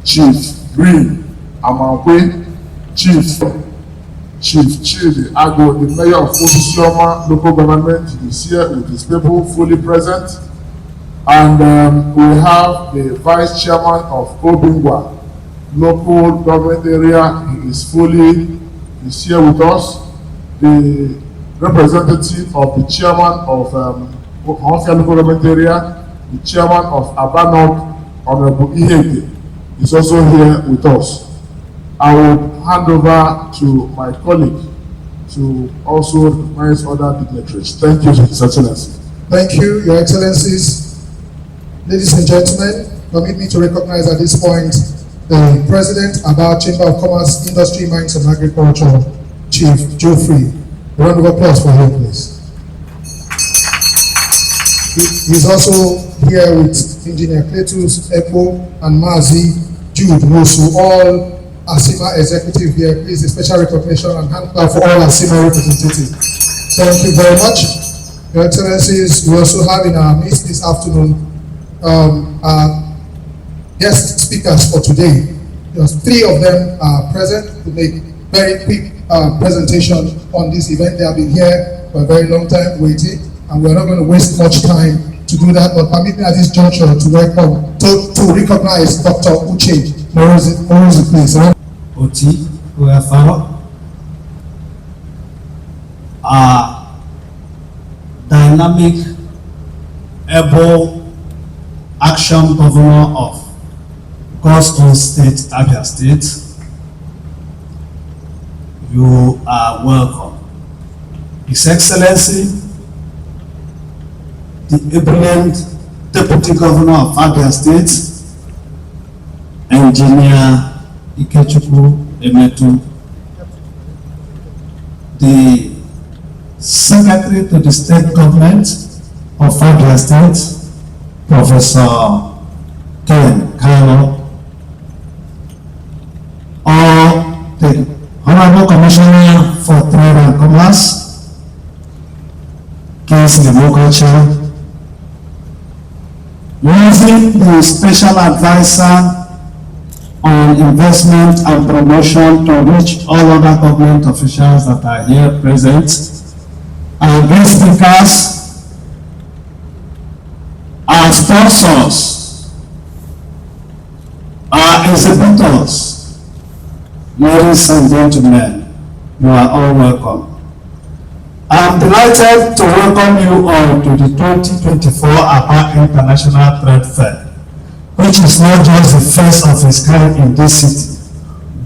Chief Green Amankwe, Chief Chidi Ago, the mayor of Osisioma local government, is here with his people fully present. And we have the vice chairman of Obingwa local government area, he is here with us. The representative of the chairman of Hofia local government area, the chairman of Abanok, Honorable Ihege, is also here with us. I will hand over to my colleague to also recognize other dignitaries. Thank you, His Excellency. Thank you, Your Excellencies. Ladies and gentlemen, permit me to recognize at this point the President of our Chamber of Commerce, Industry, Mines and Agriculture, Chief Geoffrey. A round of applause for him, please. He's also here with Engineer Cletus Ekpo and Mazi Jude Wosu, all ASIMA executive here. Please, a special recognition and hand clap for all ASIMA representatives. Thank you very much. Your Excellencies, we also have in our midst this afternoon guest speakers for today. Just 3 of them are present to make very quick presentation on this event. They have been here for a very long time waiting, and we're not going to waste much time to do that, but permit me at this juncture to welcome, to recognize Dr. Uche Morozi, please. Oti, Uefaro, dynamic, able, action governor of God's own state, Abia State. You are welcome. His Excellency, the eminent Deputy Governor of Abia State, Engineer Ikechukwu Emetu, the Secretary to the State Government of Abia State, Professor Ken Kano, or the Honorable Commissioner for Trade and Commerce, Kingsley Mokocha, using the Special Advisor on Investment and Promotion to reach all other government officials that are here present, and guest speakers, our sponsors, our exhibitors. Ladies and gentlemen, you are all welcome. I am delighted to welcome you all to the 2024 APA International Trade Fair, which is not just the first of its kind in this city,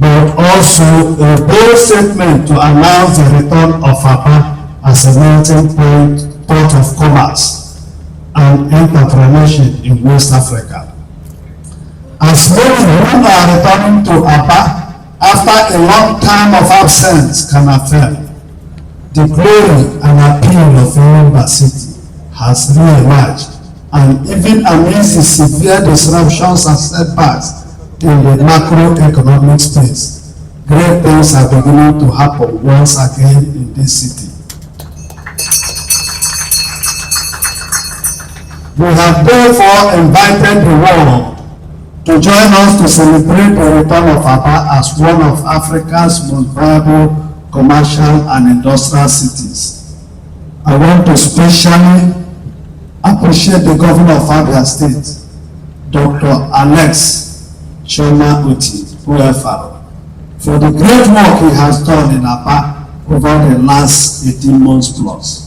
but also a bold statement to announce the return of APA as a melting pot of commerce and entrepreneurship in West Africa. As many who are returning to APA after a long time of absence can affirm, the glory and appeal of Yoruba City has re-emerged, and even amidst the severe disruptions and setbacks in the macroeconomic space, great things are beginning to happen once again in this city. We have therefore invited the world to join us to celebrate the return of Aba as one of Africa's most viable commercial and industrial cities. I want to specially appreciate the Governor of Abia State, Dr. Alex Chioma Oti Uefaro, for the great work he has done in Aba over the last 18 months plus.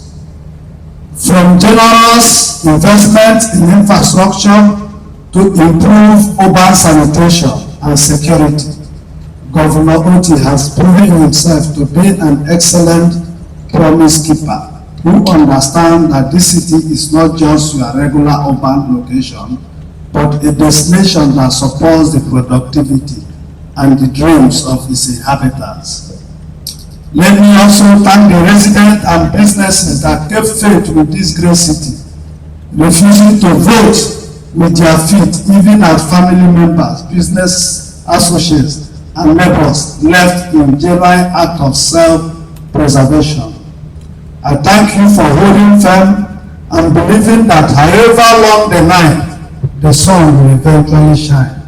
From generous investment in infrastructure to improve urban sanitation and security, Governor Oti has proven himself to be an excellent promise keeper who understands that this city is not just your regular urban location, but a destination that supports the productivity and the dreams of its inhabitants. Let me also thank the residents and businesses that kept faith with this great city, refusing to vote with their feet even as family members, business associates, and neighbors left in genuine act of self-preservation. I thank you for holding firm and believing that however long the night, the sun will eventually shine.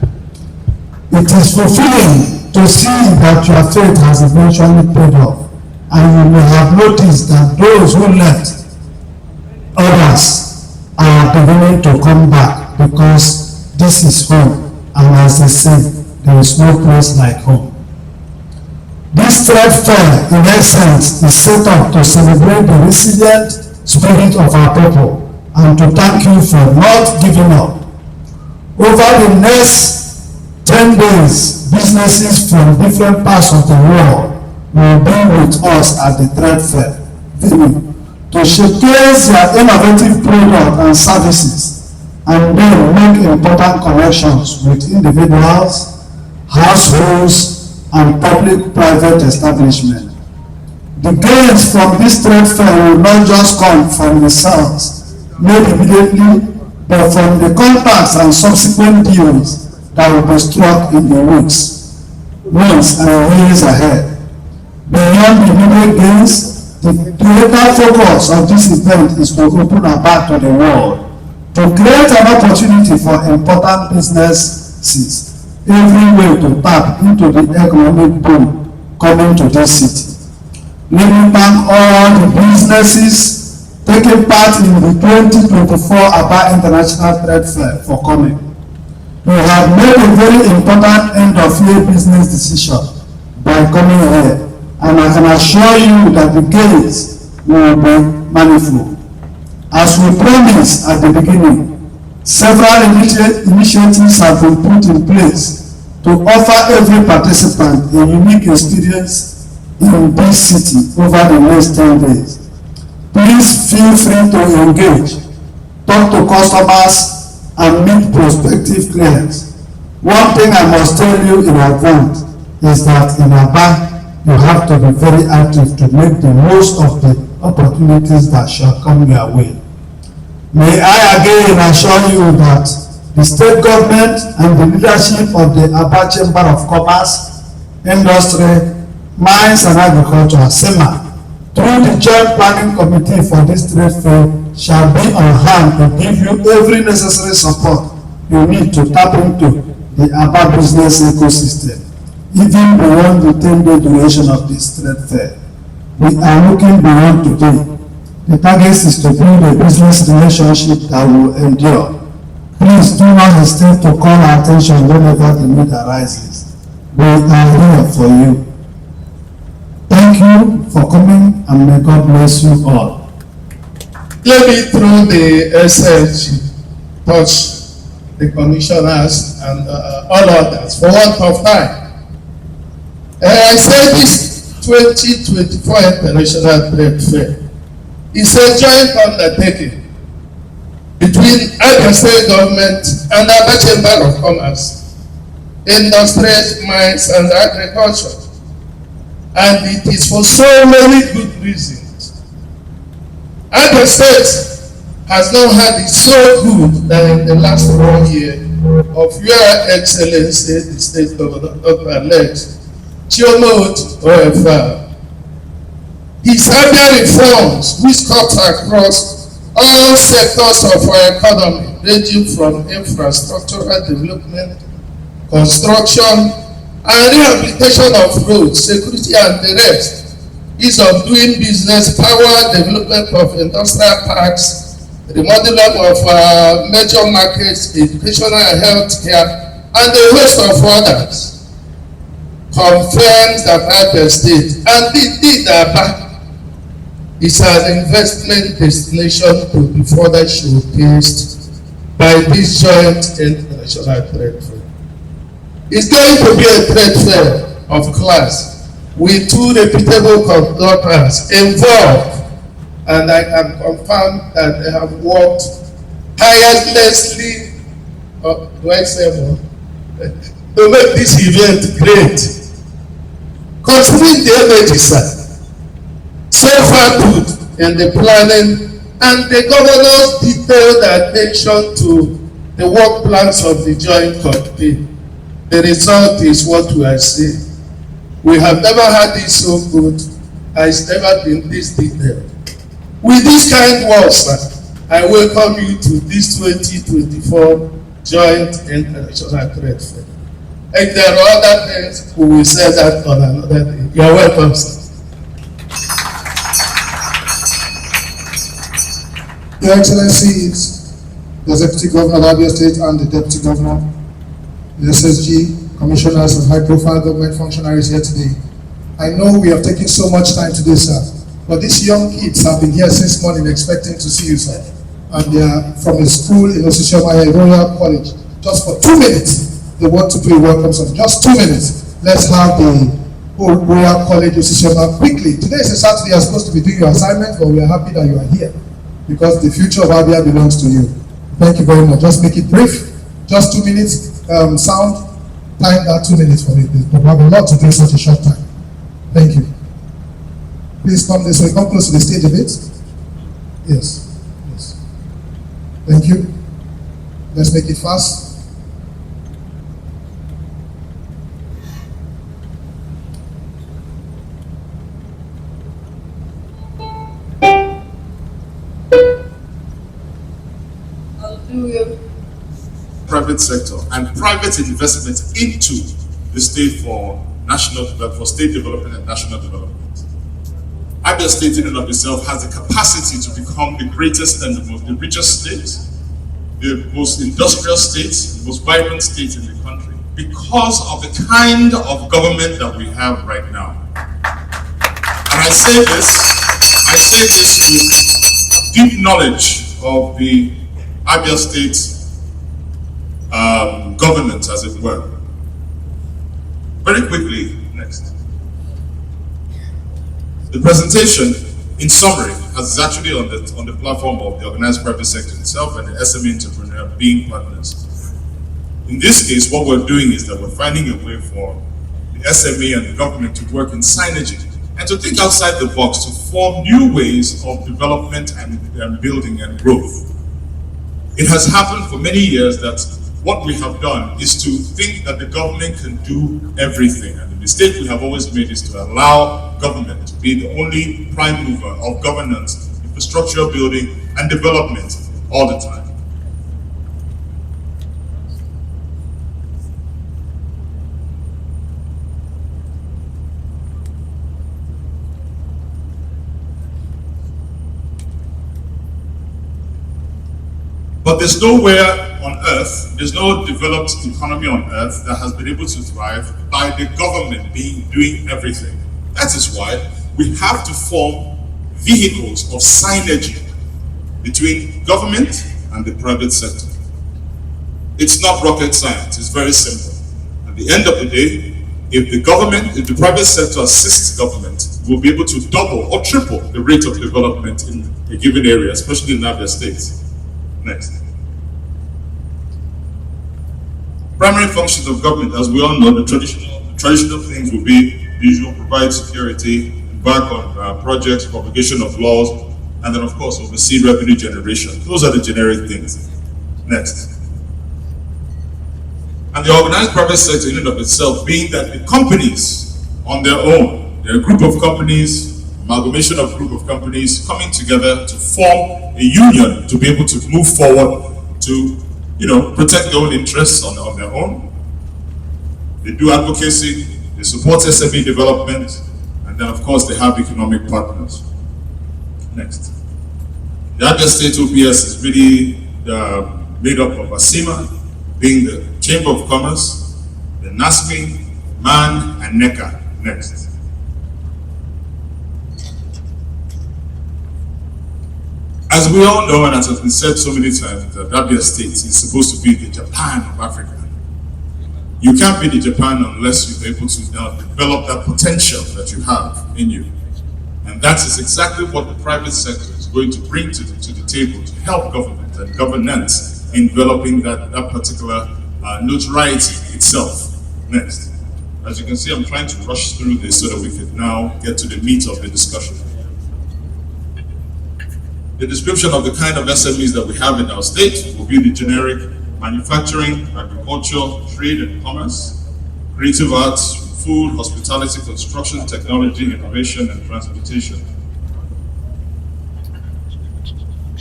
It is fulfilling to see that your faith has eventually paid off, and you may have noticed that those who left, others are beginning to come back because this is home, and as they say, there is no place like home. This Tradefair, in essence, is set up to celebrate the resilient spirit of our people and to thank you for not giving up. Over the next 10 days, businesses from different parts of the world will be with us at the Tradefair venue to showcase their innovative products and services, and then make important connections with individuals, households, and public-private establishments. The gains from this Tradefair will not just come from the sales made immediately, but from the contacts and subsequent deals that will be struck in the weeks, months, and years ahead. Beyond the immediate gains, the greater focus of this event is to open our back to the world, to create an opportunity for important businesses everywhere to tap into the economic boom coming to this city. Let me thank all the businesses taking part in the 2024 Aba International Tradefair for coming. We have made a very important end-of-year business decision by coming here, and I can assure you that the gains will be manifold. As we promised at the beginning, several initiatives have been put in place to offer every participant a unique experience in this city over the next 10 days. Please feel free to engage, talk to customers, and meet prospective clients. One thing I must tell you in advance is that in Aba, you have to be very active to make the most of the opportunities that shall come your way. May I again assure you that the state government and the leadership of the Aba Chamber of Commerce, Industry, Mines and Agriculture, SEMA, through the Joint Planning Committee for this Tradefair, shall be on hand to give you every necessary support you need to tap into the Aba business ecosystem, even beyond the 10-day duration of this Tradefair. We are looking beyond today. The target is to build a business relationship that will endure. Please do not hesitate to call our attention whenever the need arises. We are here for you. Thank you for coming, and may God bless you all. Let me through the SLG touch the commissioners and all others for want of time. I said this 2024 International Tradefair is a joint undertaking between Abia State Government and Aba Chamber of Commerce, Industries, Mines and Agriculture. And it is for so many good reasons. Abia State has not had it so good than in the last 1 year of Your Excellency, the State Governor, Dr. Alex Chioma Oti Uefaro. His Abia reforms, which cut across all sectors of our economy, ranging from infrastructural development construction, and rehabilitation of roads, security, and the rest. Ease of doing business, power, development of industrial parks, remodeling of major markets, educational and health care, and a host of others, confirms that Abia State and indeed Aba is an investment destination to be further showcased by this joint international trade fair. It's going to be a trade fair of class with two reputable conductors involved, and I can confirm that they have worked tirelessly to make this event great. Considering the energy, sir, so far good in the planning, and the governor's detailed attention to the work plans of the joint committee, the result is what we are seeing. We have never had it so good, and it's never been this detailed. With this kind words, sir, I welcome you to this 2024 Joint International Trade Fair. If there are other things, we will say that on another day. You are welcome, sir. Your Excellencies, the Executive Governor of Abia State and the Deputy Governor, the SSG, Commissioners and high-profile government functionaries here today. I know we have taken so much time today, sir, but these young kids have been here since morning expecting to see you, sir. And they are from a school in Osisioma Royal College. Just for 2 minutes, they want to do a welcome song. Just 2 minutes. Let's have the Royal College Osisioma quickly. Today is a Saturday. You are supposed to be doing your assignment, but we are happy that you are here because the future of Abia belongs to you. Thank you very much. Just make it brief. Just 2 minutes. Sound. Time that 2 minutes for me, please. But we have a lot to do in such a short time. Thank you. Please come this way. Come close to the stage a bit. Yes. Yes. Thank you. Let's make it fast. Private sector and private investment into the state for state development and national development. Abia State in and of itself has the capacity to become the greatest and the richest state, the most industrial state, the most vibrant state in the country because of the kind of government that we have right now. And I say this with deep knowledge of the Abia State governance, as it were. Very quickly, next. The presentation, in summary, is actually on the platform of the organized private sector itself and the SME entrepreneur being partners. In this case, what we're doing is that we're finding a way for the SME and the government to work in synergy and to think outside the box to form new ways of development and building and growth. It has happened for many years that what we have done is to think that the government can do everything. And the mistake we have always made is to allow government to be the only prime mover of governance, infrastructure building, and development all the time. But there's nowhere on earth, there's no developed economy on earth that has been able to thrive by the government doing everything. That is why we have to form vehicles of synergy between government and the private sector. It's not rocket science, it's very simple. At the end of the day, if the private sector assists government, we'll be able to double or triple the rate of development in a given area, especially in Abia State. Next. Primary functions of government, as we all know, the traditional things will be usual: provide security, embark on projects, publication of laws, and then of course oversee revenue generation. Those are the generic things. Next. And the organized private sector in and of itself being that the companies on their own, they're a group of companies, amalgamation of group of companies coming together to form a union to be able to move forward to protect their own interests on their own, They do advocacy, they support SME development, and then of course they have economic partners. Next. The Abia State OPS is really made up of ASIMA, being the Chamber of Commerce, the NASME, MAN, and NECA. Next. As we all know, and as has been said so many times, that Abia State is supposed to be the Japan of Africa. You can't be the Japan unless you're able to now develop that potential that you have in you. And that is exactly what the private sector is going to bring to the table to help government and governance in developing that particular notoriety itself. Next. As you can see, I'm trying to rush through this so that we can now get to the meat of the discussion. The description of the kind of SMEs that we have in our state will be the generic manufacturing, agriculture, trade and commerce, creative arts, food, hospitality, construction, technology, innovation, and transportation.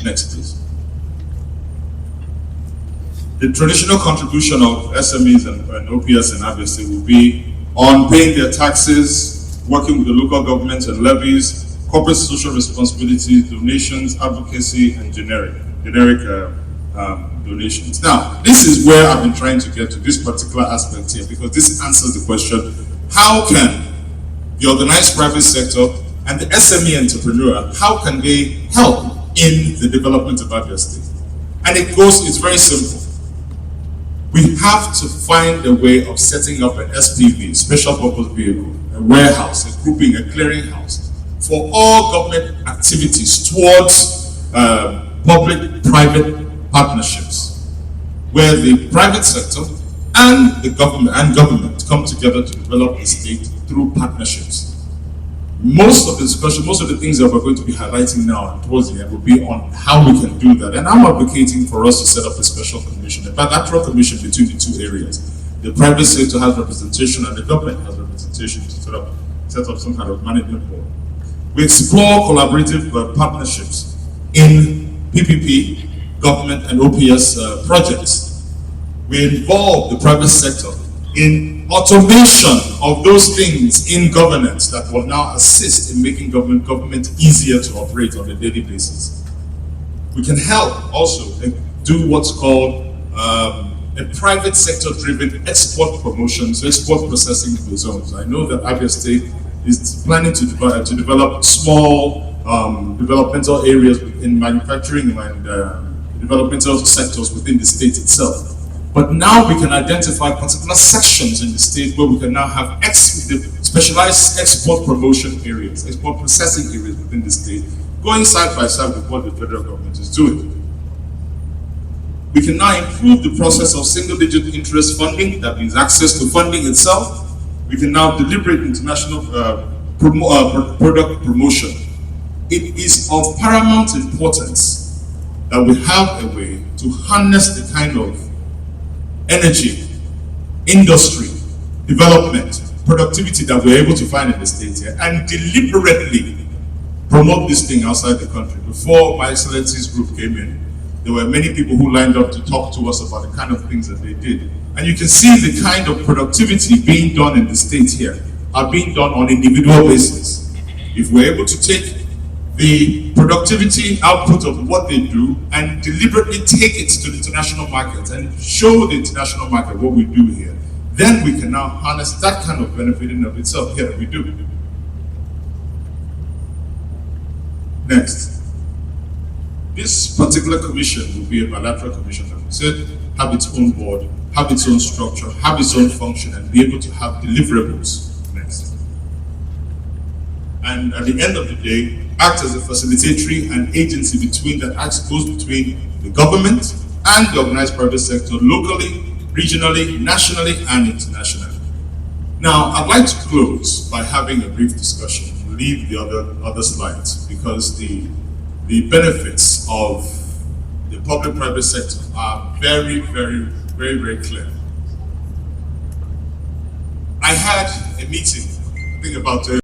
Next, please. The traditional contribution of SMEs and OPS and Abia State will be on paying their taxes, working with the local government and levies, corporate social responsibility, donations, advocacy, and generic donations. Now, this is where I've been trying to get to this particular aspect here, because this answers the question, how can the organized private sector and the SME entrepreneur, how can they help in the development of Abia State? And it's very simple. We have to find a way of setting up an SPV, special purpose vehicle, a warehouse, a grouping, a clearinghouse, for all government activities towards public-private partnerships, where the private sector and the government come together to develop the state through partnerships. Most of the discussion, most of the things that we're going to be highlighting now and towards the end will be on how we can do that. And I'm advocating for us to set up a special commission, a bilateral commission between the two areas. The private sector has representation and the government has representation to set up some kind of management board. We explore collaborative partnerships in PPP, government and OPS projects. We involve the private sector in automation of those things in governance that will now assist in making government easier to operate on a daily basis. We can help also do what's called a private sector driven export promotions, export processing zones. I know that Abia State is planning to develop small developmental areas in manufacturing and developmental sectors within the state itself. But now we can identify particular sections in the state where we can now have specialized export promotion areas, export processing areas within the state, going side by side with what the federal government is doing. We can now improve the process of single-digit interest funding, that means access to funding itself. We can now deliberate international product promotion. It is of paramount importance that we have a way to harness the kind of energy, industry, development, productivity that we're able to find in the state here and deliberately promote this thing outside the country. Before my Excellency's group came in, there were many people who lined up to talk to us about the kind of things that they did. And you can see the kind of productivity being done in the state here are being done on an individual basis. If we're able to take the productivity output of what they do and deliberately take it to the international market and show the international market what we do here, then we can now harness that kind of benefit in of itself here that we do. Next. This particular commission will be a bilateral commission, as we said, have its own board, have its own structure, have its own function, and be able to have deliverables. Next. And at the end of the day, act as a facilitatory and agency goes between the government and the organized private sector locally, regionally, nationally, and internationally. Now, I'd like to close by having a brief discussion. Leave the other slides because the benefits of the public-private sector are very, very, very, very clear. I had a meeting, I think about